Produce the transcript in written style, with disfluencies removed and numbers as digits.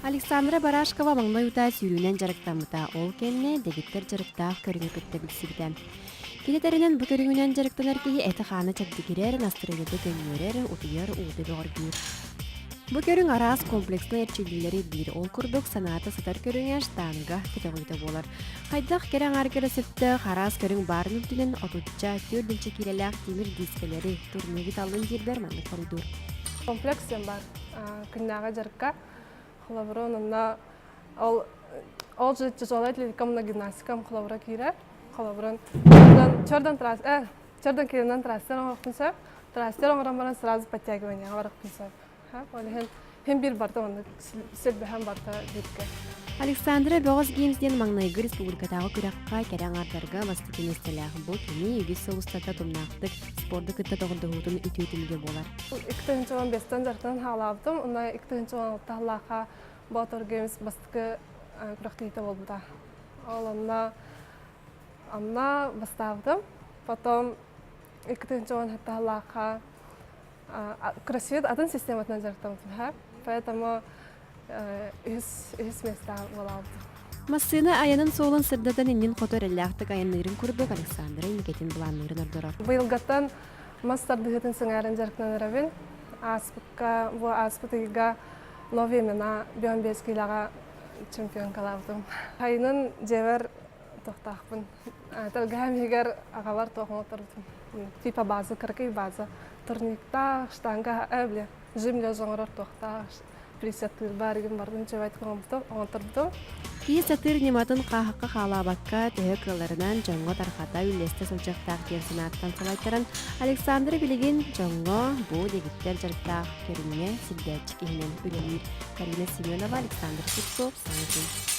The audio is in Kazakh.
Александра Барашкова маңнай ута сүйрүүнен жарықтамыта ол кенне дегиттер жарықтаах көріңі көтті білсібіті. Кенетерінен бұ көріңінен жарықтанар кейі әті қаны чәкдігірер, настырылыды көнерер, ұтыяр ұлды бұғыргүйір. Бұ көрің арас комплекслы әрчелілері бір ол күрдік санаты сатар көріңе штанға кәтеғойды болар. Қайдақ керен аргері сөпті қарас көрің барын үктінен отутча түрдінші келеләқ темір дискелері турнеги талын дербер маңны коридор. Комплексен бар күннәға жарыққа. Хлаврон онна ол житті жолайды ликамна гимнастикам хлавра кире. Хлаврон чордан керенен трастер оңырықпын сөп. Трастер оңырамаран сразу подтягивание оңырықпын сөп. Hem bir barda onu sebben barda ditke. Александра Бөгөз Геймсден маңнайгы республикатағы күрәққа кәрәң ардарға бастыкен естеләғы бұл кені егіз соғыстата тұмнақтық спорды күтті тоғындығудың үтейтімге болар. 2015-тен жарықтан халабдым, онда 2016-та халаға Батор Геймс бастықы күрәқтейті болбыда. Ол онна баставдым, потом 2016-та халаға кроссфит один систематынан жарықтам тұр, поэтому үз места болалды. Массыны аянын соолын сырдадан иннен қотор әлләқтік аяннырын күрдік Александра инкетін бұланнырын ардырар. Бұйылғаттан мастардығытын сыңарын жарықтан әрәбін, бұл аспытыға новемена 15 килаға чемпион қалавдым. Хайынын жевер тоқтақпын. Тәлгәм егер ағалар тоқын отырдым. FIFA базы, кіркей базы. Турникта, штанга әбле, жимле жоңырар тоқта, присеттір бәрген бардың жевайт қоңтырдым. Кей сатыр нематын қақыққа қалабаққа түйі кыларынан жоңғы тарқата үлесті сылжақтақ дерсін аттан салайттаран Александр білеген жоңғы бұл дегіттер жарықтақ көріне сілдәтчік еңнен үлелер. Карина Семенова, Александр Сипсов, Саңызын.